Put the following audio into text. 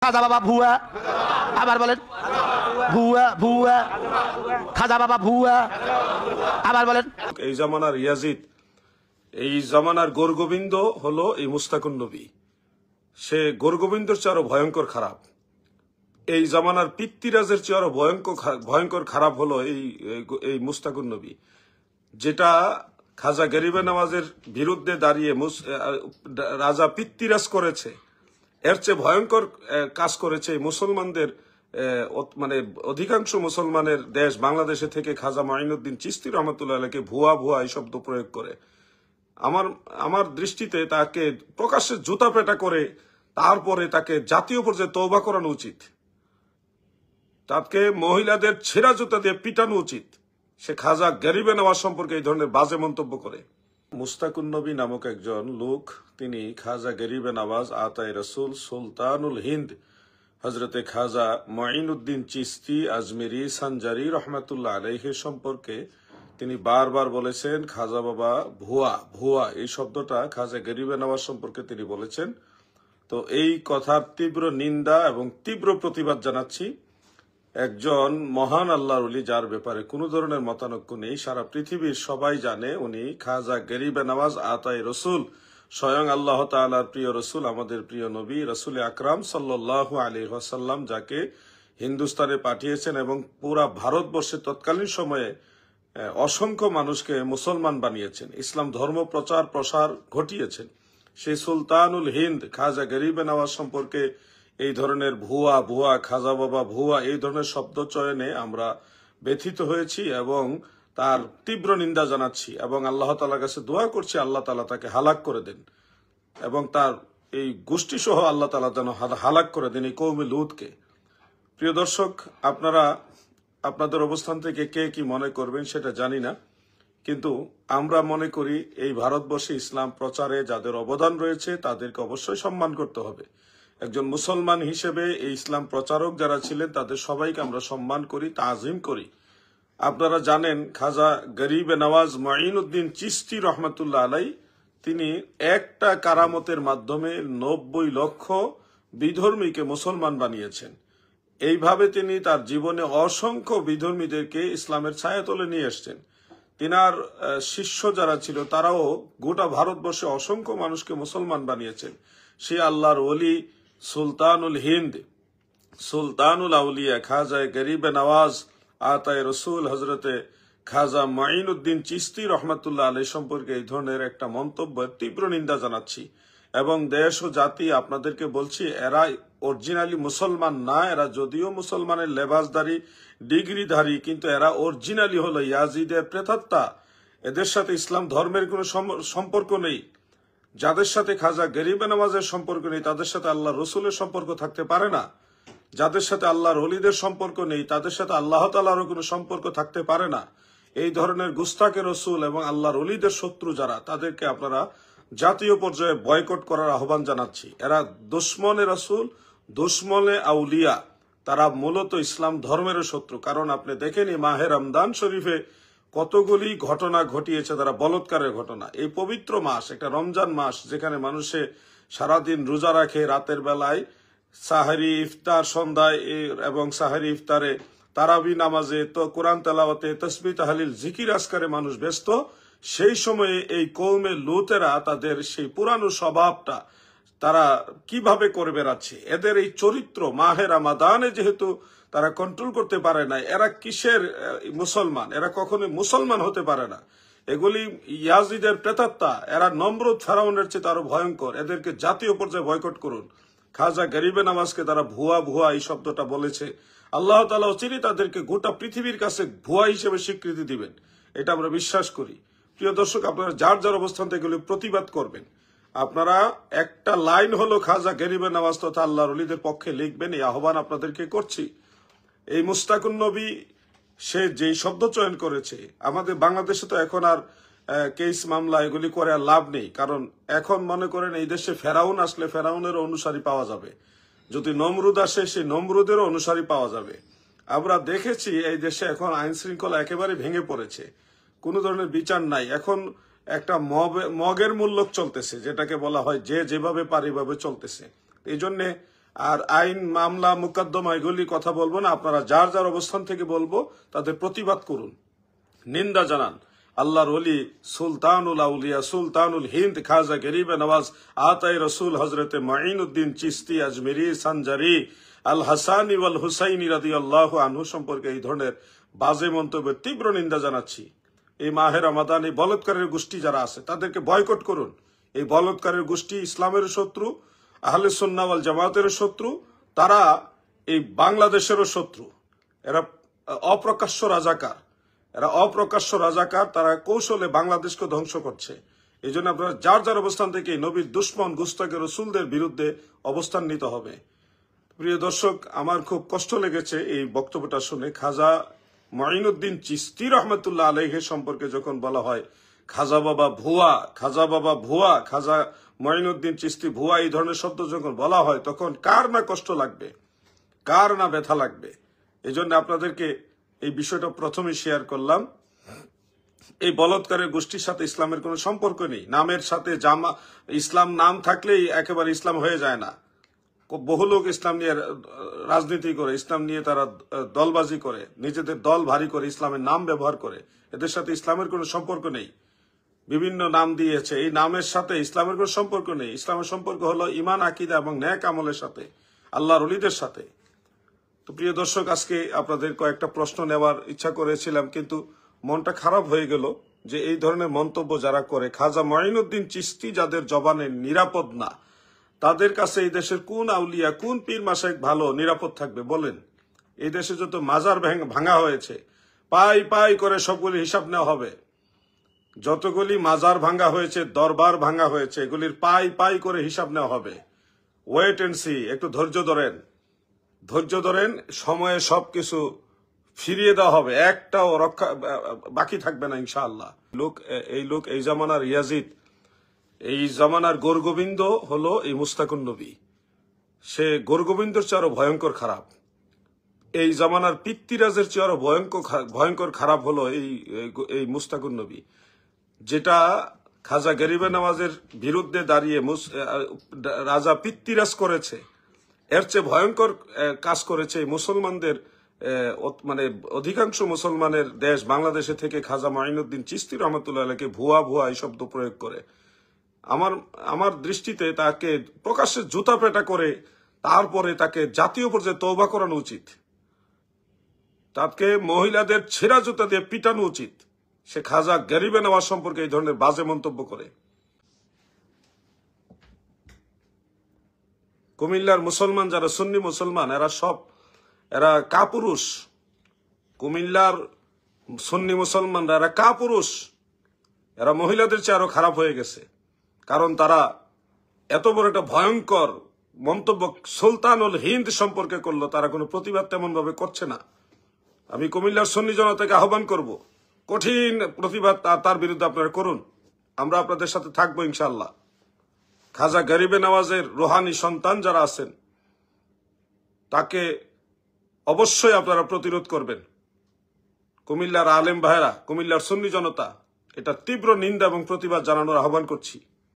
খাজা বাবা ভুয়া, আবার বলেন ভুয়া ভুয়া, খাজা বাবা ভুয়া, আবার বলেন। এই জামানার ইয়াজিদ, এই জামানার গোরগোবিন্দ হলো এই মুস্তাকুন নবী। সে গোরগোবিন্দর চেয়ে আরো ভয়ঙ্কর খারাপ। এই জামানার পিতৃরাজের চেয়ে আরো ভয়ঙ্কর খারাপ হলো এই মুস্তাকুন নবী, যেটা খাজা গরিবে নওয়াজের বিরুদ্ধে দাঁড়িয়ে রাজা পিতৃরাজ করেছে, এর চেয়ে ভয়ঙ্কর কাজ করেছে মুসলমানদের, মানে অধিকাংশ মুসলমানের দেশ বাংলাদেশে থেকে খাজা মাইনুদ্দিন চিশতি রহমতুল্লাহ আলাইকে ভুয়া ভুয়া এই শব্দ প্রয়োগ করে। আমার দৃষ্টিতে তাকে প্রকাশ্যে জুতা পেটা করে তারপরে তাকে জাতীয় পর্যায়ে তওবা করানো উচিত, তাকে মহিলাদের ছেঁড়া জুতা দিয়ে পিটানো উচিত। সে খাজা গরিবে নওয়াজ সম্পর্কে এই ধরনের বাজে মন্তব্য করে। মুস্তাকুন নবী নামক একজন লোক, তিনি খাজা গরিবে নওয়াজ আতায়ে রসুল সুলতানুল হিন্দ হজরতে খাজা মাইনুদ্দিন চিশতি আজমেরি সানজারি রহমাতুল্লাহ আলাইহির সম্পর্কে তিনি বারবার বলেছেন খাজা বাবা ভুয়া ভুয়া, এই শব্দটা খাজা গরিবে নওয়াজ সম্পর্কে তিনি বলেছেন। তো এই কথার তীব্র নিন্দা এবং তীব্র প্রতিবাদ জানাচ্ছি। একজন মহান আল্লাহর ওলি, যার ব্যাপারে কোনো ধরনের মতানৈক্য নেই, সারা পৃথিবীর সবাই জানে উনি খাজা গরিবে নওয়াজ আতায়ে রসুল, স্বয়ং আল্লাহ তাআলার প্রিয় রসুল, আমাদের প্রিয় নবী রসুল আকরাম সাল্লাল্লাহু আলাইহি ওয়াসাল্লাম, যাকে হিন্দুস্তানে পাঠিয়েছেন এবং পুরা ভারতবর্ষে তৎকালীন সময়ে অসংখ্য মানুষকে মুসলমান বানিয়েছেন, ইসলাম ধর্ম প্রচার প্রসার ঘটিয়েছেন। সেই সুলতানুল হিন্দ খাজা গরিবে নওয়াজ সম্পর্কে এই ধরনের ভুয়া ভুয়া, খাজা বাবা ভুয়া, এই ধরনের শব্দ চয়নে আমরা ব্যথিত হয়েছি এবং তার তীব্র নিন্দা জানাচ্ছি এবং আল্লাহ তাআলার কাছে দোয়া করছি আল্লাহ তাআলা তাকে হালাক করে দেন এবং তার এই গোষ্ঠী সহ আল্লাহ তাআলা যেন হালাক করে দেন এই কওমে লুতকে। প্রিয় দর্শক, আপনারা আপনাদের অবস্থান থেকে কে কি মনে করবেন সেটা জানি না, কিন্তু আমরা মনে করি এই ভারতবর্ষে ইসলাম প্রচারে যাদের অবদান রয়েছে তাদেরকে অবশ্যই সম্মান করতে হবে। একজন মুসলমান হিসেবে এই ইসলাম প্রচারক যারা ছিলেন তাদের সবাইকে আমরা সম্মান করি, তাজিম করি। আপনারা জানেন খাজা গরিবে নওয়াজ মাইনুদ্দিন চিশতি রহমতুল্লাহ আলাই, তিনি একটা কারামতের মাধ্যমে 90 লক্ষ বিধর্মীকে মুসলমান বানিয়েছেন। এইভাবে তিনি তার জীবনে অসংখ্য বিধর্মীদেরকে ইসলামের ছায়াতলে নিয়ে এসছেন। তিনার শিষ্য যারা ছিল তারাও গোটা ভারতবর্ষে অসংখ্য মানুষকে মুসলমান বানিয়েছেন। সে আল্লাহর ওলি সুলতানুল হিন্দ, সুলতানুল আউলিয়া খাজা গরিবে নওয়াজ আতায়ে রসুল হজরতে খাজা মাইনুদ্দিন চিশতি রহমতুল্লাহ আলাই সম্পর্কে এই ধরনের একটা মন্তব্য তীব্র নিন্দা জানাচ্ছি এবং দেশ ও জাতি আপনাদেরকে বলছি, এরা অরিজিনালি মুসলমান না। এরা যদিও মুসলমানের লেবাসধারী, ডিগ্রিধারী, কিন্তু এরা অরিজিনালি হলো ইয়াজিদের প্রেতাত্মা। এদের সাথে ইসলাম ধর্মের কোনো সম্পর্ক নেই। যাদের সাথে খাজা গরিবে নওয়াজের সম্পর্ক নেই তাদের সাথে আল্লাহ রসুলের সম্পর্ক থাকতে পারে না। যাদের সাথে আল্লাহর ওলিদের সম্পর্ক নেই তাদের সাথে আল্লাহ তাআলারও কোনো সম্পর্ক থাকতে পারে না। এই ধরনের গুস্তাকে রসুল এবং আল্লাহর ওলিদের শত্রু যারা, তাদেরকে আপনারা জাতীয় পর্যায়ে বয়কট করার আহ্বান জানাচ্ছি। এরা দুশ্মনে রসুল, দুশ্মনে আউলিয়া, তারা মূলত ইসলাম ধর্মের শত্রু। কারণ আপনি দেখেনি মাহে রমজান শরীফে কতগুলি ঘটনা ঘটিয়েছে তারা, বলৎকারের ঘটনা। এই পবিত্র মাস, একটা রমজান মাস, যেখানে মানুষে সারাদিন রোজা রাখে, রাতের বেলায় সাহারি ইফতার সন্ধ্যায় এবং সাহারি ইফতারে তারাবি নামাজে, তো কোরআন তেলাওয়াতে, তাসবিহ তাহলিল জিকির আজকারে মানুষ ব্যস্ত। সেই সময়ে এই কওমে লুতেরা তাদের সেই পুরানো স্বভাবটা তারা কিভাবে করে বেড়াচ্ছে, এদের এই চরিত্র মাহে রমাদানে যেহেতু তারা কন্ট্রোল করতে পারে না, এরা কিসের মুসলমান? এরা কখনোই মুসলমান হতে পারে না। এগুলি ইয়াজিদের প্রেতাত্মা। এরা নমরুদ ফেরাউনের চেয়ে আরো ভয়ঙ্কর। এদেরকে জাতীয় পর্যায়ে বয়কট করুন। খাজা গরিবে নওয়াজকে তারা ভুয়া ভুয়া এই শব্দটা বলেছে, আল্লাহ তাআলা অচিরেই তাদেরকে গোটা পৃথিবীর কাছে ভুয়া হিসেবে স্বীকৃতি দিবেন, এটা আমরা বিশ্বাস করি। প্রিয় দর্শক, আপনারা যার যার অবস্থান থেকে এগুলি প্রতিবাদ করবেন। আপনারা একটা লাইন হলো খাজা গরিবে নওয়াজ তথা আল্লাহর ওলিদের পক্ষে লিখবেন, এই আহ্বান আপনাদেরকে করছি। এই মুস্তাকুন নবী সে যেই শব্দ চয়ন করেছে, আমাদের বাংলাদেশে তো এখন আর কেস মামলা এগুলি করে আর লাভ নেই। কারণ এখন মনে করেন এই দেশে ফেরাউন আসলে ফেরাউনেরও অনুসারী পাওয়া যাবে, যদি নমরুদ আসে সেই নমরুদেরও অনুসারী পাওয়া যাবে। আমরা দেখেছি এই দেশে এখন আইন শৃঙ্খলা একেবারে ভেঙে পড়েছে, কোনো ধরনের বিচার নাই। এখন একটা মগের মূল্য চলতেছে, যেটাকে বলা হয় যে যেভাবে পারে এভাবে চলতেছে। এই জন্যে আর আইন মামলা মোকদ্দমা এগুলি কথা বলবো না, আপনারা যার যার অবস্থান থেকে বলবো তাদের প্রতিবাদ করুন, নিন্দা জানান। আল্লাহর ওলি সুলতানুল আউলিয়া সুলতানুল হিন্দ খাজা গরিবে নওয়াজ আতাই রসুল হজরতে মাইনুদ্দিন চিস্তি আজমেরি সানজারি আল হাসানি ওয়াল হুসাইনি রাদিয়াল্লাহু আনহু সম্পর্কে এই ধরনের বাজে মন্তব্যের তীব্র নিন্দা জানাচ্ছি। এই মাহে রমাদান এই বলৎকারের গোষ্ঠী যারা আছে তাদেরকে বয়কট করুন। এই বলৎকারের গোষ্ঠী ইসলামের শত্রু, আহলে সুন্নাহ ওয়াল জামাতের শত্রু, তারা এই বাংলাদেশেরও শত্রু। এরা অপ্রকাশ্য রাজাকার, তারা কৌশলে বাংলাদেশকে ধ্বংস করছে। এই জন্য আপনারা যার যার অবস্থান থেকে নবীর দুশ্মন গুস্তাকে রসুলদের বিরুদ্ধে অবস্থান নিতে হবে। প্রিয় দর্শক, আমার খুব কষ্ট লেগেছে এই বক্তব্যটা শুনে। খাজা মাইনুদ্দিন চিস্তি রহমতুল্লাহ আলাইহির সম্পর্কে যখন বলা হয় খাজা বাবা ভুয়া, খাজা মাইনুদ্দিন চিস্তি ভুয়া, এই ধরনের শব্দ যখন বলা হয় তখন কার না কষ্ট লাগবে, কার না ব্যথা লাগবে। এই জন্য আপনাদেরকে এই বিষয়টা প্রথমে শেয়ার করলাম। এই বলৎকারের গোষ্ঠীর সাথে ইসলামের কোনো সম্পর্ক নেই। নামের সাথে ইসলাম নাম থাকলেই একেবারে ইসলাম হয়ে যায় না। বহু লোক ইসলাম নিয়ে রাজনীতি করে, ইসলাম নিয়ে তারা দলবাজি করে, নিজেদের দল ভারী করে ইসলামের নাম ব্যবহার করে। এদের সাথে ইসলামের কোনো সম্পর্ক নেই। বিভিন্ন নাম দিয়েছে, এই নামের সাথে ইসলামের কোনো সম্পর্ক নেই। ইসলামের সম্পর্ক হলো ঈমান, আকীদা এবং নেক আমলের সাথে, আল্লাহর ওলিদের সাথে। তো প্রিয় দর্শক, আজকে আপনাদের কয়েকটা প্রশ্ন নেওয়ার ইচ্ছা করেছিলাম, কিন্তু মনটা খারাপ হয়ে গেল যে এই ধরনের মন্তব্য যারা করে, খাজা মাইনুদ্দিন চিস্তি যাদের জবানে নিরাপদ না, তাদের কাছে এই দেশের কোন আউলিয়া, কোন পীর মাশায়েখ ভালো নিরাপদ থাকবে বলেন? এই দেশে যত মাজার ভাঙা হয়েছে, পাই পাই করে সবগুলি হিসাব নেওয়া হবে। যতগুলি মাজার ভাঙা হয়েছে, দরবার ভাঙা হয়েছে, এগুলির পাই পাই করে হিসাব নেওয়া হবে। ওয়েট এন্ড সি, একটু ধৈর্য ধরেন, সময়ে সবকিছু ফিরিয়ে দেওয়া হবে, একটাও রক্ষা বাকি থাকবে না ইনশাআল্লাহ। এই জামানার ইয়াজিদ, এই জামানার গোরগোবিন্দ হলো এই মুস্তাকুন নবী। সে গোরগোবিন্দর চেয়ে আরো ভয়ঙ্কর খারাপ। এই জামানার পিতৃরাজের চেয়ে আরো ভয়ঙ্কর খারাপ হলো এই মুস্তাকুন নবী, যেটা খাজা গরিবে নওয়াজের বিরুদ্ধে দাঁড়িয়ে রাজা পিতৃরাজ করেছে। এর চেয়ে ভয়ঙ্কর কাজ করেছে মুসলমানদের, মানে অধিকাংশ মুসলমানের দেশ বাংলাদেশে থেকে খাজা মাইনুদ্দিন চিস্তি রহমতুল্লাহ আলাইহিকে ভুয়া এই শব্দ প্রয়োগ করে। আমার দৃষ্টিতে তাকে প্রকাশ্যে জুতা পেটা করে তারপরে তাকে জাতীয় পর্যায়ে তওবা করানো উচিত। তাকে মহিলাদের ছেঁড়া জুতা দিয়ে পিটানো উচিত। সে খাজা গরিবে নওয়াজ সম্পর্কে এই ধরনের বাজে মন্তব্য করে। কুমিল্লার মুসলমান যারা সুন্নি মুসলমান, এরা কাপুরুষ। কুমিল্লার সুন্নি মুসলমানরা এরা কাপুরুষ। এরা মহিলাদের চেয়ে আরো খারাপ হয়ে গেছে, কারণ তারা এত বড় একটা ভয়ঙ্কর মন্তব্য সুলতানুল হিন্দ সম্পর্কে করলো, তারা কোনো প্রতিবাদ তেমন ভাবে করছে না। আমি কুমিল্লার সুন্নি জনতাকে আহ্বান করব, কঠিন প্রতিবাদ তার বিরুদ্ধে আপনারা করুন। আমরা আপনাদের সাথে থাকবো ইনশাআল্লাহ। খাজা গরিবে নওয়াজের রোহানি সন্তান যারা আছেন, তাকে অবশ্যই আপনারা প্রতিরোধ করবেন। কুমিল্লার আলেম ভাইরা, কুমিল্লার সুন্নি জনতা, এটা তীব্র নিন্দা এবং প্রতিবাদ জানানোর আহ্বান করছি।